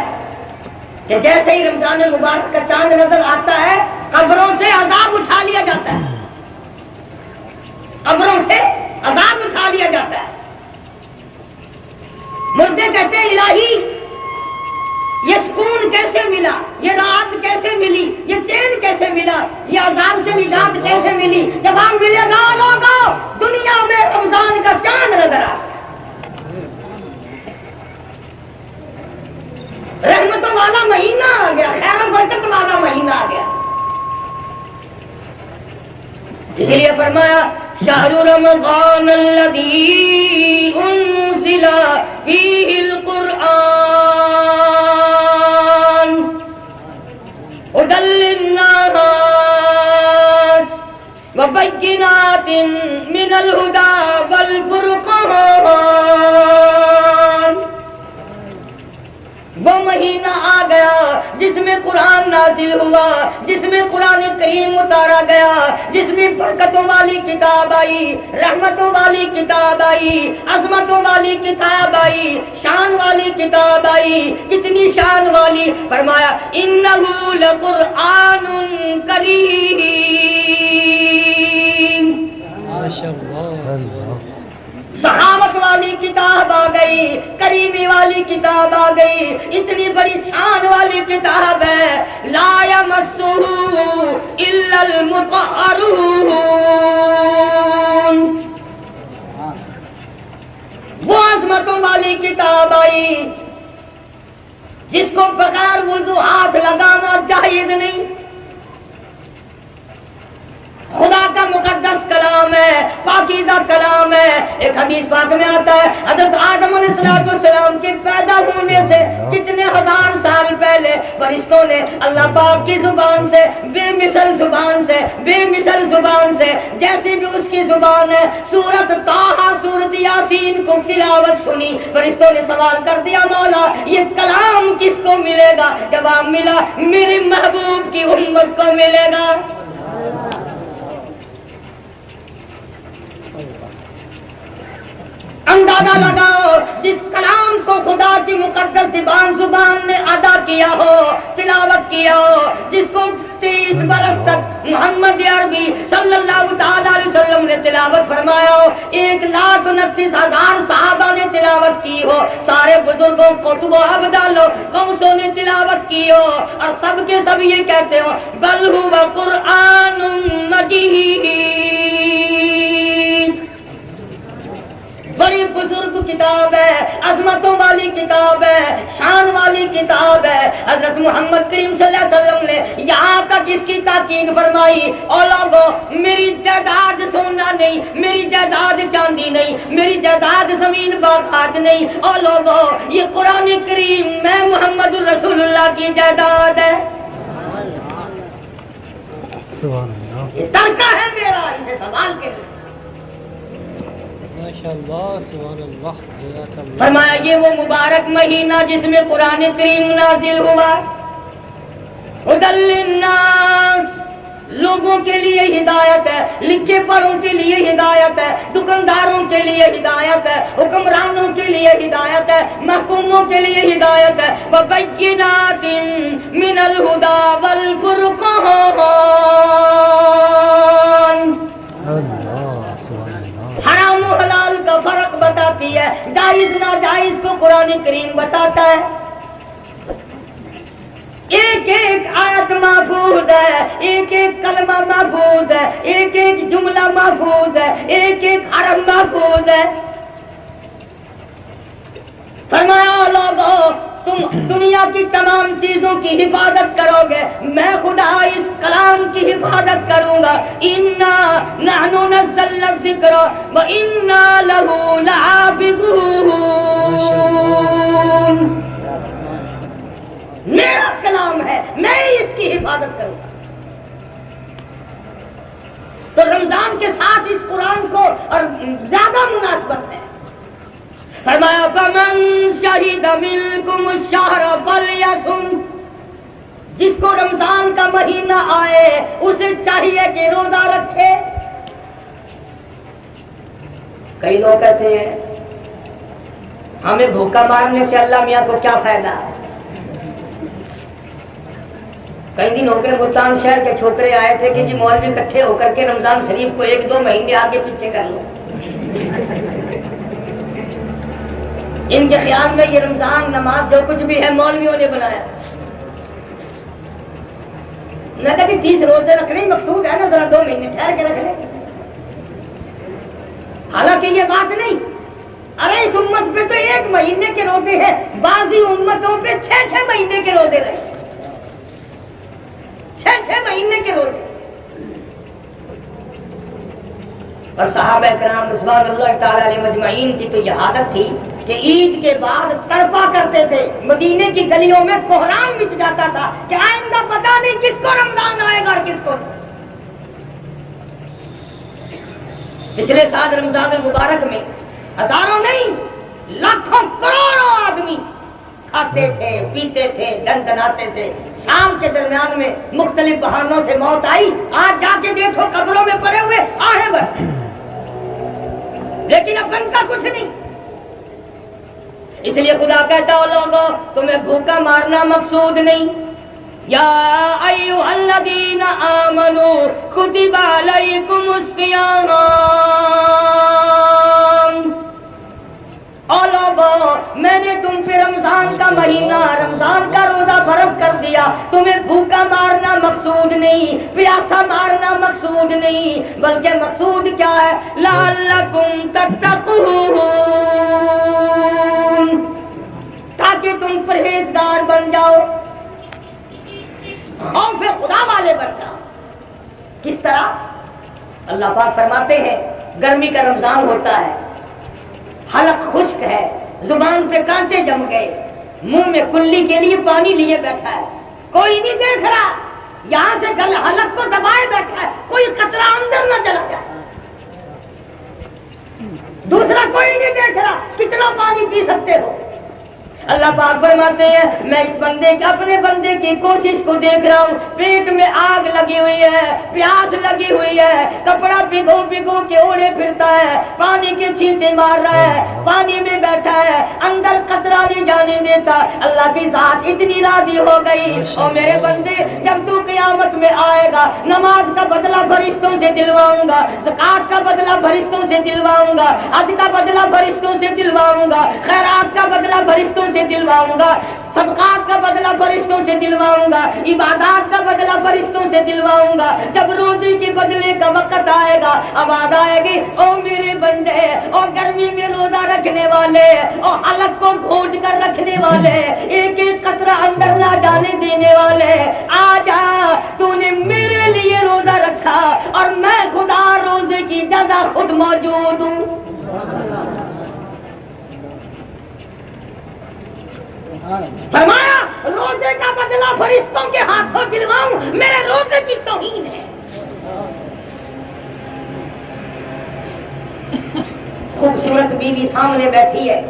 A: کہ جیسے ہی رمضان المبارک کا چاند نظر آتا ہے قبروں سے عذاب اٹھا لیا جاتا ہے. قبروں سے عذاب اٹھا لیا جاتا ہے. مردے کہتے ہیں الہی یہ سکون کیسے ملا، یہ راحت کیسے ملی، یہ چین کیسے ملا، یہ عذاب سے نجات کیسے ملی؟ جب ہم ملے گا لوگوں دنیا میں رمضان کا چاند نظر آ رحمتوں والا مہینہ آ گیا، خیر و برکت والا مہینہ آ گیا. اسی لیے فرمایا شہر رمضان الذی انزل فیہ القرآن ہدی للناس وبینات من الہدی والفرقان. وہ مہینہ آ گیا جس میں قرآن نازل ہوا، جس میں قرآن کریم اتارا گیا، جس میں برکتوں والی کتاب آئی، رحمتوں والی کتاب آئی، عظمتوں والی کتاب آئی، شان والی کتاب آئی. کتنی شان والی؟ فرمایا انہ لقرآن کریم. سخاوت والی کتاب آ گئی، کریمی والی کتاب آ گئی، اتنی بڑی شان والی کتاب ہے. لا یمسہ الا المطہرون. وہ عظمتوں والی کتاب آئی جس کو بغیر وضو ہاتھ لگانا جائز نہیں. خدا کا مقدس کلام ہے، پاکیزہ کلام ہے. ایک حدیث پاک میں آتا ہے حضرت آدم علیہ السلام کے پیدا ہونے سے کتنے ہزار سال پہلے فرشتوں نے اللہ پاک کی زبان سے، بے مثل زبان سے جیسی بھی اس کی زبان ہے، سورت طٰہٰ، سورت یاسین کو تلاوت سنی. فرشتوں نے سوال کر دیا مولا یہ کلام کس کو ملے گا؟ جواب ملا میرے محبوب کی امت کو ملے گا. اندازہ لگاؤ جس کلام کو خدا کی مقدس زبان نے ادا کیا ہو، تلاوت کیا ہو، جس کو 30 برس تک محمد عربی صلی اللہ تعالی علیہ وسلم نے تلاوت فرمایا ہو، 1,29,000 صحابہ نے تلاوت کی ہو، سارے بزرگوں قطب و ابدال غوثوں نے تلاوت کی ہو، اور سب کے سب یہ کہتے ہو بل هو قرآن مجید، بڑی بزرگ کتاب ہے، عظمتوں والی کتاب ہے، شان والی کتاب ہے۔ حضرت محمد کریم صلی اللہ علیہ وسلم نے یہاں تک اس کی تاکید فرمائی، او لوگو میری جائیداد سونا نہیں، میری جائیداد چاندی نہیں، میری جائیداد زمین باغات نہیں، او لوگو یہ قرآن کریم میں محمد رسول اللہ کی جائیداد ہے،
B: سبحان اللہ،
A: یہ ترکہ ہے میرا، اسے سوال کے
B: ماشاءاللہ، سبحان اللہ، جزاک اللہ۔
A: فرمایا یہ وہ مبارک مہینہ جس میں قرآن کریم نازل ہوا، ہدی للناس، لوگوں کے لیے ہدایت ہے، لکھے پڑھوں کے لیے ہدایت ہے، دکانداروں کے لیے ہدایت ہے، حکمرانوں کے لیے ہدایت ہے، محکوموں کے لیے ہدایت ہے، وَبَيِّنَاتٍ مِّنَ الْهُدَى وَالْفُرْقَانِ،
B: اللہ، سبحان اللہ،
A: حرام و حلال کا فرق بتاتی ہے، جائز ناجائز کو قرآن کریم بتاتا ہے، ایک ایک آیت محفوظ ہے، ایک ایک کلمہ محفوظ ہے، ایک ایک جملہ محفوظ ہے، ایک ایک حرف محفوظ ہے۔ فرمایا لوگو تم دنیا کی تمام چیزوں کی حفاظت کرو گے، میں خدا اس کلام کی حفاظت کروں گا، انا نحن نزلنا الذکر وانا له لحافظون، میرا کلام ہے، میں اس کی حفاظت کروں گا۔ تو رمضان کے ساتھ اس قرآن کو اور زیادہ مناسبت ہے۔ فرمایا فمن شہد منکم الشہر فلیصم، جس کو رمضان کا مہینہ آئے اسے چاہیے کہ روزہ رکھے۔ کئی لوگ کہتے ہیں ہمیں بھوکا مارنے سے اللہ میاں کو کیا فائدہ ہے۔ کئی دن ہو گئے ملتان شہر کے چھوکرے آئے تھے کہ جی مولوی اکٹھے ہو کر کے رمضان شریف کو 1-2 مہینے آگے پیچھے کر لو۔ ان کے خیال میں یہ رمضان نماز جو کچھ بھی ہے مولویوں نے بنایا۔ میں کہا کہ 30 روزے رکھنے ہی مقصود ہے نا، ذرا 2 مہینے ٹھہر کے رکھ لیں۔ حالانکہ یہ بات نہیں، ارے اس امت پہ تو 1 مہینے کے روزے ہیں، بعضی امتوں پہ 6 مہینے کے روزے رہے، 6 مہینے کے روزے۔ اور صحابہ کرام رضوان اللہ تعالی علیہ مجمعین کی تو یہ حالت تھی کہ عید کے بعد تڑپا کرتے تھے، مدینے کی گلیوں میں کوہرام مچ جاتا تھا کہ آئندہ پتہ نہیں کس کو رمضان آئے گا اور کس کو نہیں۔ پچھلے سال رمضان المبارک میں ہزاروں نہیں لاکھوں کروڑوں آدمی کھاتے تھے، پیتے تھے، دندناتے تھے، شام کے درمیان میں مختلف بہانوں سے موت آئی، آج جا کے دیکھو قبروں میں پڑے ہوئے آہے بھر، لیکن اب بنتا کچھ نہیں۔ اس لیے خدا کہتا ہو لوگوں تمہیں بھوکا مارنا مقصود نہیں، یا ایھا الذین آمنوا کتب علیکم الصیام، او لوگوں میں نے تم پہ رمضان کا مہینہ، رمضان کا روزہ فرض کر دیا، تمہیں بھوکا مارنا مقصود نہیں، پیاسا مارنا مقصود نہیں، بلکہ مقصود کیا ہے، لعلکم تتقون، تاکہ تم پرہیزگار بن جاؤ، خوف خدا والے بن جاؤ۔ کس طرح؟ اللہ پاک فرماتے ہیں گرمی کا رمضان ہوتا ہے، حلق خشک ہے، زبان پہ کانٹے جم گئے، منہ میں کلی کے لیے پانی لیے بیٹھا ہے، کوئی نہیں دیکھ رہا، یہاں سے حلق کو دبائے بیٹھا ہے، کوئی قطرہ اندر نہ چلا جائے، دوسرا کوئی نہیں دیکھ رہا کتنا پانی پی سکتے ہو، اللہ پاک فرماتے ہیں میں اس بندے کے اپنے بندے کی کوشش کو دیکھ رہا ہوں، پیٹ میں آگ لگی ہوئی ہے، پیاس لگی ہوئی ہے، کپڑا بھگو بھگو کے اوڑے پھرتا ہے، پانی کے چھینٹے مار رہا ہے، پانی میں بیٹھا ہے، اندر قطرہ نہیں جانے دیتا۔ اللہ کی ذات اتنی راضی ہو گئی، اور میرے بندے جب تو قیامت میں آئے گا، نماز کا بدلہ فرشتوں سے دلواؤں گا، زکات کا بدلہ فرشتوں سے دلواؤں گا، حج کا بدلہ فرشتوں سے دلواؤں گا، خیرات کا بدلہ فرشتوں سے دلواؤں گا، صدقات کا بدلہ فرشتوں سے دلواؤں گا، عبادات کا بدلہ فرشتوں سے دلواؤں گا۔ جب روزے کے بدلے کا وقت آئے گا، آواز آئے گی، او میرے بندے، او گرمی میں روزہ رکھنے والے، او حلق کو گھونٹ کر رکھنے والے، ایک ایک قطرہ اندر نہ جانے دینے والے، آ جا، تو نے میرے لیے روزہ رکھا اور میں خدا روزے کی جزا خود موجود ہوں۔ فرمایا روزے کا بدلہ فرشتوں کے ہاتھوں دلواؤں، میرے روزے کی توہین ہے۔ خوبصورت بیوی سامنے بیٹھی ہے،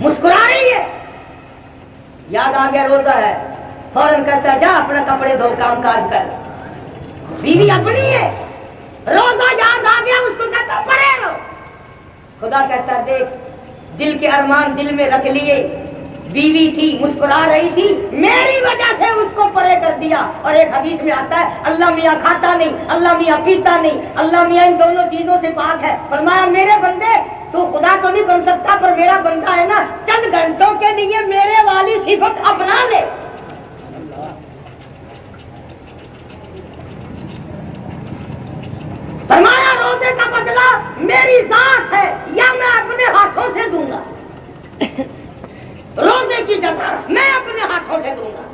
A: مسکرا رہی ہے، یاد آ گیا روزہ ہے، فوراً کہتا ہے جا اپنا کپڑے دھو کام کاج کر۔ بیوی اپنی ہے، روزہ یاد آ گیا، اس کو کہتا پڑے رہو۔ خدا کہتا دیکھ دل کے ارمان دل میں رکھ لیے، بیوی تھی مسکرا رہی تھی، میری وجہ سے اس کو پرے کر دیا۔ اور ایک حدیث میں آتا ہے اللہ میاں کھاتا نہیں، اللہ میاں پیتا نہیں، اللہ میاں ان دونوں چیزوں سے پاک ہے۔ فرمایا میرے بندے تو خدا تو نہیں بن سکتا پر میرا بندہ ہے نا، چند گھنٹوں کے لیے میرے والی صفت اپنا لے۔ فرمایا روزے کا بدلہ میری ذات ہے یا میں اپنے ہاتھوں سے دوں گا، روزے کی جزا میں اپنے ہاتھوں سے دوں گا۔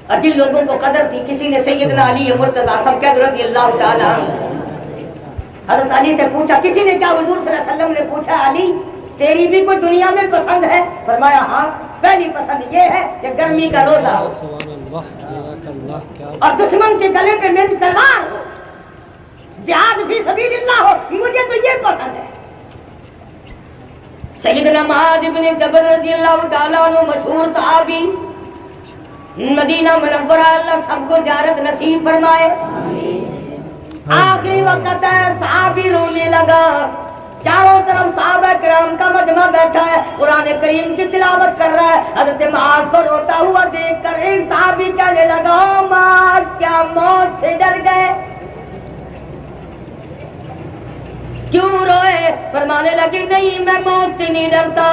A: اور جن لوگوں کو قدر تھی، کسی نے سیدنا علی مرتضیٰ سب رضی اللہ تعالیٰ عنہ، حضرت علی سے پوچھا، کسی نے کیا حضور صلی اللہ علیہ وسلم نے پوچھا علی تیری بھی کوئی دنیا میں پسند ہے؟ فرمایا ہاں، پہلی پسند یہ ہے کہ گرمی کا روزہ ہو اور دشمن کے گلے پہ میری تلوار ہو، جہاد فی سبیل اللہ ہو، مجھے تو یہ پسند ہے۔ سیدنا معاذ بن جبل رضی اللہ تعالیٰ عنہ مشہور صحابی، مدینہ منورہ اللہ سب کو زیارت نصیب فرمائے۔ آخری وقت ہے، صحابی رونے لگا، چاروں طرف صحابہ کرام کا مجمع بیٹھا ہے، قرآن کریم کی تلاوت کر رہا ہے۔ حضرت معاذ کو روتا ہوا دیکھ کر ایک صحابی کہنے لگا، او معاذ کیا موت سے ڈر گئے؟ کیوں روئے؟ فرمانے لگے نہیں میں موت سے نہیں ڈرتا،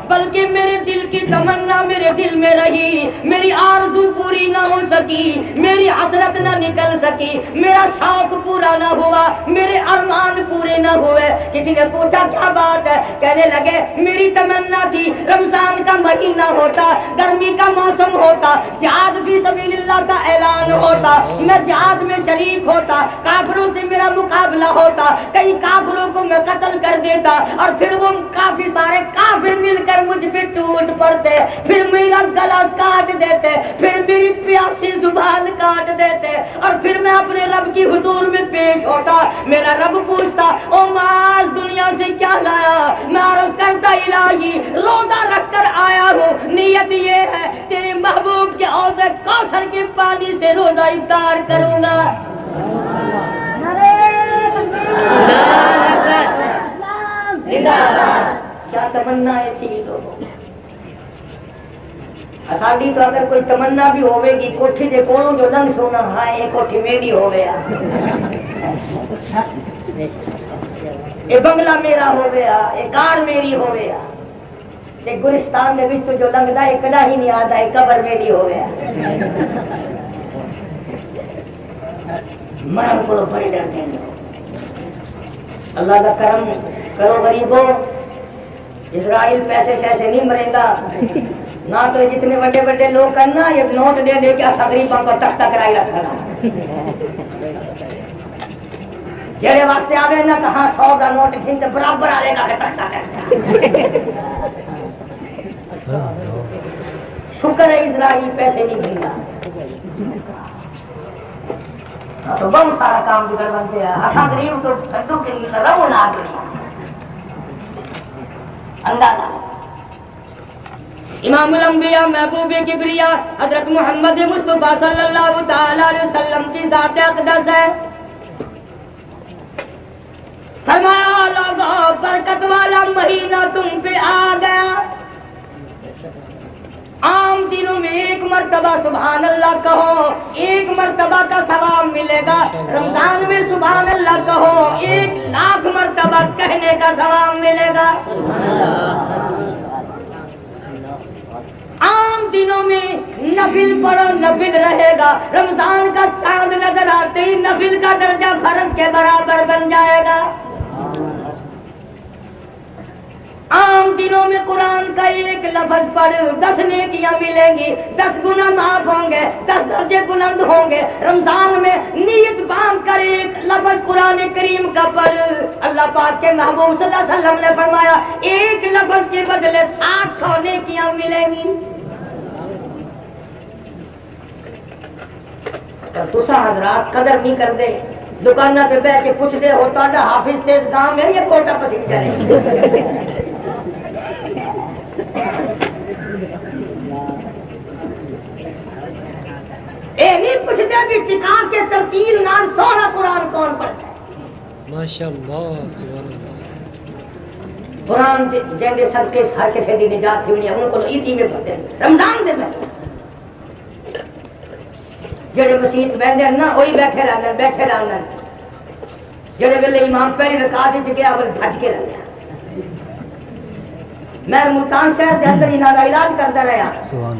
A: بلکہ میرے دل کی تمنا میرے دل میں رہی، میری آرزو پوری نہ ہو سکی، میری حسرت نہ نکل سکی، میرا شوق پورا نہ ہوا، میرے ارمان پورے نہ ہوئے۔ کسی نے پوچھا کیا بات ہے؟ کہنے لگے میری تمنا تھی رمضان کا مہینہ ہوتا، گرمی کا موسم ہوتا، جہاد فی سبیل اللہ کا اعلان ہوتا، میں جہاد میں شریک ہوتا، کافروں سے میرا مقابلہ ہوتا، کئی کافروں کو میں قتل کر دیتا اور پھر وہ کافی سارے کافر مل کر مجھ پہ ٹوٹ پڑتے، پھر میرا گلا کاٹ دیتے، پھر میری پیاسی زبان کاٹ دیتے، اور پھر میں اپنے رب کی حضور میں پیش ہوتا، میرا رب پوچھتا او معاذ دنیا سے کیا لایا؟ میں عرض کرتا الہی روزہ رکھ کر آیا ہوں، نیت یہ ہے تیرے محبوب کے حوض کوثر کے پانی سے روزہ افطار کروں گا۔ کیا تمنا ہے تھی لوگوں، ساڈی تو اگر کوئی تمنا بھی ہوے گی کوٹھی دے کولوں جو لنگ سونا ہائے یہ کوٹھی میری ہوے آ، یہ بنگلہ میرا ہوے آ، یہ کار میری ہوے آ، تے گلستان دے وچ جو لنگدا ہے کدا ہی نہیں آتا ہے قبر میری ہوے آ۔ مرن کو بڑے ڈرتے ہیں۔ اللہ کا کرم کرو غریبوں، اسرائیل پیسے شیسے نہیں مرے گا، نہ تو جتنے بڑے بڑے لوگ کرنا یہ نوٹ دے دے کے غریبوں کو تختہ کرائی رکھنا، جڑے واسطے آوے نا کہاں 100 کا نوٹ گھن تے برابر آئے گا کہ تختہ کرتا۔ شکر ہے اسرائیل پیسے نہیں گھنگا، تو بہت سارا کام بگڑ بنتے ہیں، اصل غریب تو سدو کے رہو نہ آگے۔ اندازہ امام الانبیاء محبوب کبریا حضرت محمد مصطفیٰ صلی اللہ تعالی علیہ وسلم کی ذات اقدس ہے. فرمایا لوگوں برکت والا مہینہ تم پہ آ گیا. عام دنوں میں ایک مرتبہ سبحان اللہ کہو 1 مرتبہ کا ثواب ملے گا. رمضان میں سبحان اللہ کہو 1,00,000 مرتبہ کہنے کا ثواب ملے گا. عام دنوں میں نفل پڑھو نفل رہے گا. رمضان کا چاند نظر آتے ہی نفل کا درجہ فرض کے برابر بن جائے گا. عام دنوں میں قرآن کا 1 لفظ پڑھ 10 نیکیاں ملیں گی, 10 گناہ معاف ہوں گے, 10 درجے بلند ہوں گے. رمضان میں نیت باندھ کر 1 لفظ قرآن کریم کا پڑھ. اللہ پاک کے محبوب صلی اللہ علیہ وسلم نے فرمایا 1 لفظ کے بدلے 700 نیکیاں ملیں گی. تسا حضرات قدر نہیں کر دے, دکانہ پہ بیٹھ کے پوچھ دے ہو تا حافظ تیز گاؤں میں یہ کوٹا پسند کرے. نہیں پوچھتے بھی ٹکا کے ترتیل نال سونا قرآن کون پڑھتا ہے.
B: ماشاءاللہ سبحان اللہ.
A: قرآن جیندے صدقے ہر کسی دی نجات تھی ان کو عیدی میں پڑھتے ہیں رمضان دے بیٹھے. جڑے مسیت بیٹھے نا وہی بیٹھے رہنا. جڑے ویلے امام پہلی رکعت وچ گیا بل بھج کے رہنا. میں ملتان شہر کے اندر انہاں دا علاج کرتا رہا.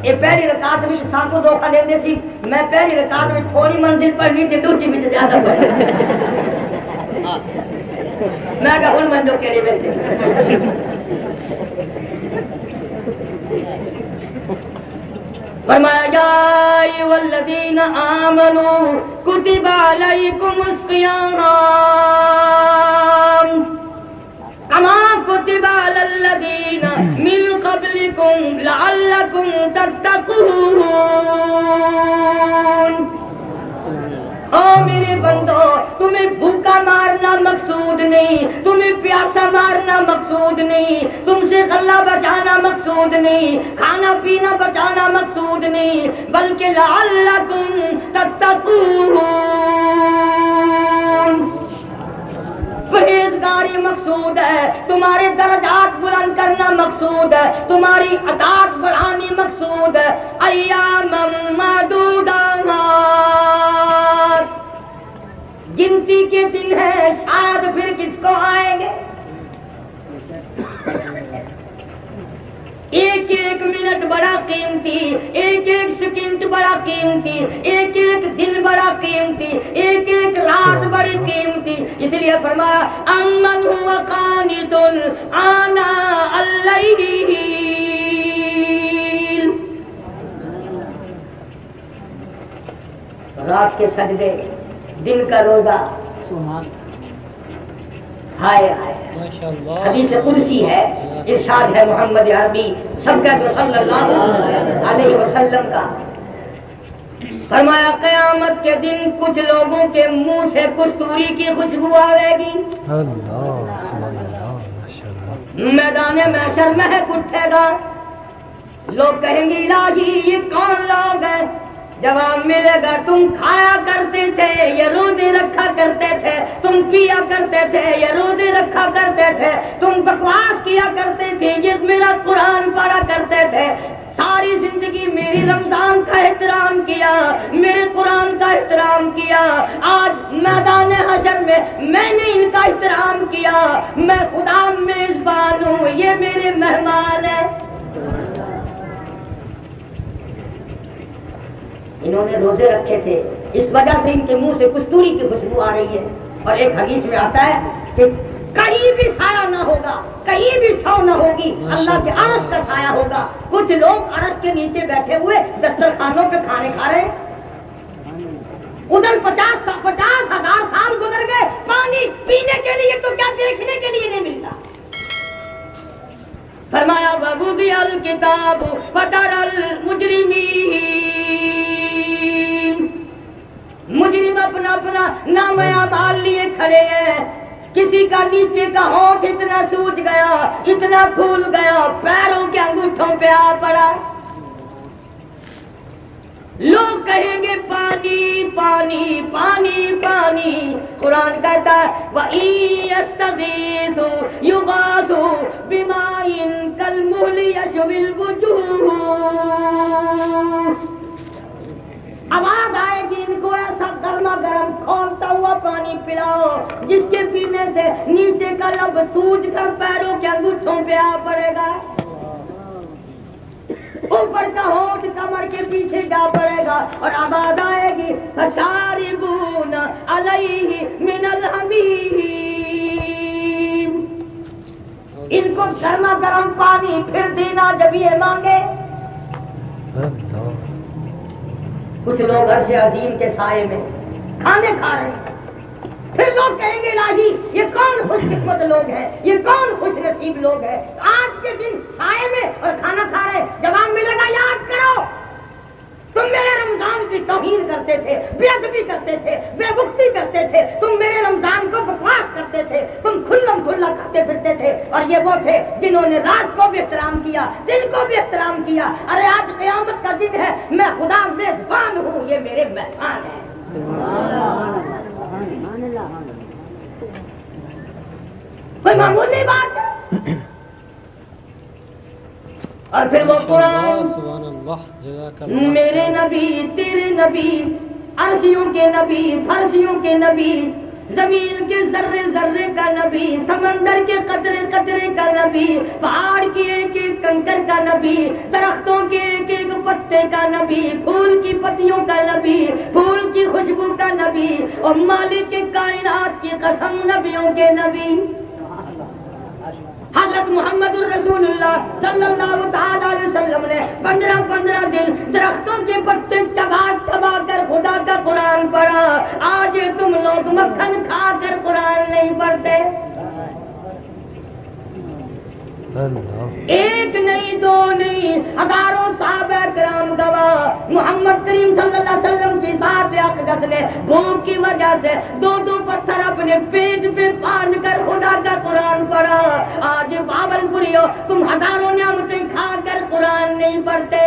A: یہ پہلی رکعت میں سان کو دھوکہ دیندے سی. میں پہلی رکعت میں تھوڑی منزل پڑھنی تھی دوسری میں زیادہ پڑھنی. میں کہا ہن منجو کیڑے ویسے فرمایا یا ایھا الذین آمنوا کتب علیکم الصیام کما کتب علی الذین من قبلکم لعلکم تتقون. او میرے بندو تمہیں بھوکا مارنا مقصود نہیں, تمہیں پیاسا مارنا مقصود نہیں, تم سے غلہ بچانا مقصود نہیں, کھانا پینا بچانا مقصود نہیں, بلکہ لعلکم تتقون پرہیزگاری مقصود ہے. تمہارے درجات بلند کرنا مقصود ہے, تمہاری اطاعت بڑھانی مقصود ہے. ایام معدودات گنتی کے دن ہے, شاید پھر کس کو آئیں گے. 1 منٹ بڑا قیمتی, 1 سیکنڈ بڑا قیمتی, 1 دن بڑا قیمتی, 1 رات بڑی قیمتی. اس لیے فرمایا امن هو قانت آناء اللیل. رات کے سجدے, دن کا روزہ. ہائے ہائے حدیث قدسی ہے, ارشاد ہے محمد عربی سب کا جو صلی اللہ علیہ وسلم کا. فرمایا قیامت کے دن کچھ لوگوں کے منہ سے کستوری کی خوشبو آئے گی.
B: اللہ سبحان اللہ ماشاءاللہ.
A: میدان محشر مہک اٹھے گا. لوگ کہیں گے الہی یہ کون لوگ ہیں؟ جواب ملے گا تم کھایا کرتے تھے, یہ روزے رکھا کرتے تھے, تم پیا کرتے تھے, یہ روزے رکھا کرتے تھے, تم بکواس کیا کرتے تھے, یہ میرا قرآن پڑھا کرتے تھے, ساری زندگی میری رمضان کا احترام کیا, میرے قرآن کا احترام کیا, آج میدان حشر میں نے ان کا احترام کیا. میں خدا میزبان ہوں, یہ میرے مہمان ہیں. انہوں نے روزے رکھے تھے, اس وجہ سے ان کے منہ سے کستوری کی خوشبو آ رہی ہے. اور ایک حدیث میں آتا ہے کہ کہیں بھی سایہ نہ ہوگا, کہیں بھی چھاؤں نہ ہوگی, اللہ کے عرش کا سایہ ہوگا. کچھ لوگ عرش کے نیچے بیٹھے ہوئے دسترخوانوں پہ کھانے کھا رہے ہیں. ادھر 50,000 سال گزر گئے, پانی پینے کے لیے تو کیا دیکھنے کے لیے نہیں ملتا. فرمایا وَوُضِعَ الْكِتَابُ فَتَرَى الْمُجْرِمِينَ, مجرم اپنا اپنا نام اعمال لیے کھڑے ہیں. کسی کا نیچے کا ہونٹ اتنا سوج گیا، اتنا پھول گیا، پیروں کے انگوٹھوں پہ آ پڑا۔ لوگ کہیں گے پانی پانی پانی پانی، قرآن کہتا ہے وَإِن يَسْتَغِيثُوا يُغَاثُوا بِمَاءٍ كَالْمُهْلِ يَشْوِي الْوُجُوهَ۔ آواز آئے گی ان کو ایسا گرما گرم کھولتا ہوا پانی پلاؤ جس کے پینے سے نیچے کا لب سوج کر پیروں کے انگوٹھوں پہ آ پڑے گا، اوپر کا ہونٹ کمر کے پیچھے جا پڑے گا، اور آواز آئے گی فَشَارِبُونَ عَلَيْهِ مِنَ الْحَمِيمِ۔ ان کو گرما گرم پانی پھر دینا جب یہ مانگے۔ کچھ لوگ عرش عظیم کے سائے میں کھانے کھا رہے ہیں، پھر لوگ کہیں گے الہی یہ کون خوش قسمت لوگ ہیں، یہ کون خوش نصیب لوگ ہیں، آج کے دن سائے میں اور کھانا کھا رہے۔ جواب ملے گا یاد کرو تم میرے رمضان کی توہین کرتے تھے، بے ادبی کرتے تھے، بے بختی کرتے تھے، تم میرے رمضان کو بکواس کرتے تھے، تم کھلم کھلا کھاتے پھرتے تھے، اور یہ وہ تھے جنہوں نے رات کو بھی احترام کیا، دن کو بھی احترام کیا۔ ارے آج قیامت کا دن ہے، میں خدا میزبان ہوں، یہ میرے مہمان ہیں۔ کوئی معمولی بات ہے؟ اور پھر وہ قرآن
B: سبحان اللہ، جزاک اللہ،
A: میرے نبی تیرے نبی، عرشیوں کے نبی فرشیوں کے نبی، زمین کے ذرے ذرے کا نبی، سمندر کے قطرے قطرے کا نبی، پہاڑ کی ایک ایک کنکر کا نبی، درختوں کے ایک ایک پتے کا نبی، پھول کی پتیوں کا نبی، پھول کی خوشبو کا نبی، اور مالک کے کائنات کی قسم نبیوں کے نبی حضرت محمد الرسول اللہ صلی اللہ تعالی علیہ وسلم نے 15 دن درختوں کے پتے چبا چبا کر خدا کا قرآن پڑھا۔ آج تم لوگ مکھن کھا کر قرآن نہیں پڑھتے۔ ایک نہیں دو نہیں ہزاروں صحابہ کرام گواہ، محمد کریم صلی اللہ علیہ وسلم کی ذات اقدس نے بھوک کی وجہ سے 2 پتھر اپنے پیٹ پہ باندھ کر خدا کا قرآن پڑھا۔ آج باول پوریو تم ہزاروں نعمتیں کھا کر قرآن نہیں پڑھتے۔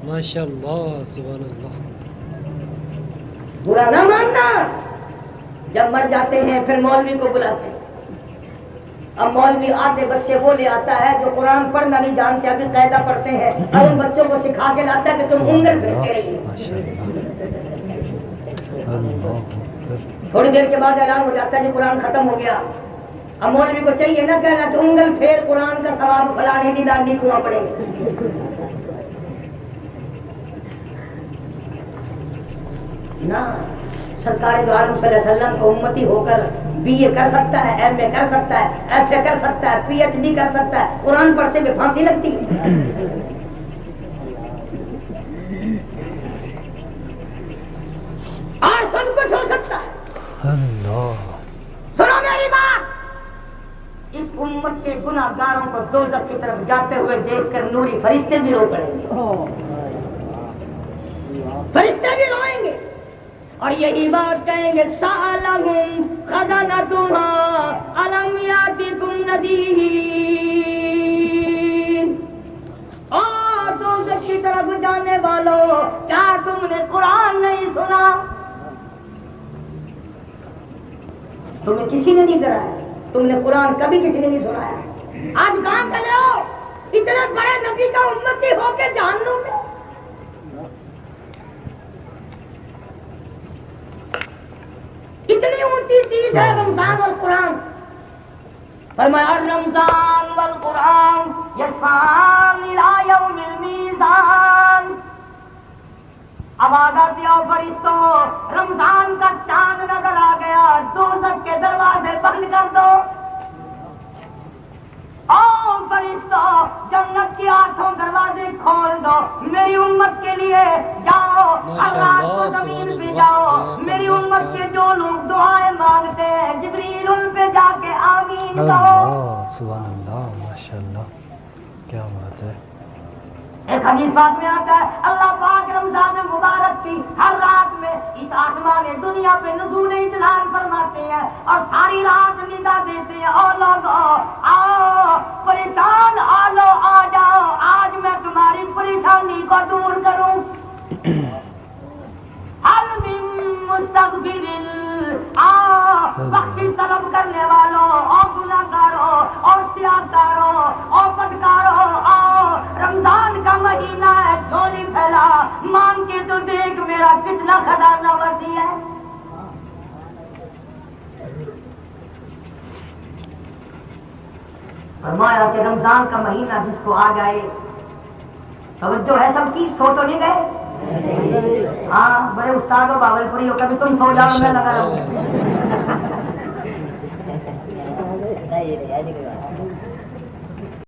B: ماشاء اللہ، سبحان اللہ۔
A: برا نہ ماننا، جب مر جاتے ہیں پھر مولوی کو بلاتے ہیں۔ اب مولوی آتے بچے وہ لے آتا ہے جو قرآن پڑھنا نہیں جانتے، ابھی قاعدہ پڑھتے ہیں، اور ان بچوں کو سکھا کے لاتا ہے کہ تم انگل پھیرتے رہیے۔ تھوڑی دیر کے بعد اعلان ہو جاتا ہے کہ قرآن ختم ہو گیا۔ اب مولوی کو چاہیے نا کہنا کہ انگل پھیر قرآن کا ثواب فلاں نہیں ڈانڈی کنواں پڑے نا۔ سرکار دو عالم صلی اللہ علیہ وسلم کو امتی ہو کر بی اے کر سکتا ہے، ایم اے کر سکتا ہے، ایف اے کر سکتا ہے، پی ایچ ڈی کر سکتا ہے، قرآن پڑھتے میں پھانسی لگتی ہے۔ آج سب کچھ ہو سکتا ہے۔ سنو میری بات، اس امت کے گناہ گاروں کو دوزخ کی طرف جاتے ہوئے دیکھ کر نوری فرشتے بھی رو پڑیں گے، فرشتے بھی روئیں گے، اور یہی بات کہیں گے سألہم خزنتها ألم یأتکم نذیر۔ اور دوزخ کی طرف جانے والوں، کیا تم نے قرآن نہیں سنا؟ تمہیں کسی نے نہیں کرایا، تم نے قرآن کبھی کسی نے نہیں سنایا۔ آج کہاں چلے ہو؟ اتنے بڑے نبی کا امتی ہو کے جہنم میں۔ اتنی اونچی چیز ہے رمضان اور قرآن۔ فرمایا رمضان والقرآن یشفعان الی یوم المیزان۔ آواز آتی ہے فرشتوں، رمضان کا چاند نظر آ گیا، دوزخ کے دروازے بند کر دو۔ او فرشتوں، جنت کے 8 دروازے کھول دو، میری امت کے لیے جاؤ، ہر رات کو زمین پہ جاؤ، میری امت کے جو لوگ دعائیں مانگتے ہیں جبریل ان پہ جا کے آمین کہو۔
B: سبحان اللہ، ماشاء اللہ، کیا بات ہے۔
A: ایک حدیث پاک میں آتا ہے اللہ پاک رمضان مبارک کی ہر رات میں اس آسمان دنیا پہ نزول اجلال فرماتے ہیں اور ساری رات ندا دیتے ہیں، او لوگو آؤ پریشان آلو آ جاؤ، آج میں تمہاری پریشانی کو دور کروں۔ حل من مستغفر، بخشش طلب کرنے والوں اور گناہگاروں اور سیاہکاروں اور بدکاروں، آؤ رمضان کا مہینہ ہے، جھولی پھیلا، مانگ کے تو دیکھ میرا کتنا خزانہ وسیع ہے۔ فرمایا کہ رمضان کا مہینہ جس کو آ جائے، توجہ ہے سب کی، سو تو نہیں گئے؟ ہاں بڑے استاد ہو باول پوری ہو، کبھی تم سو جاؤ میں لگا رہا ہوں۔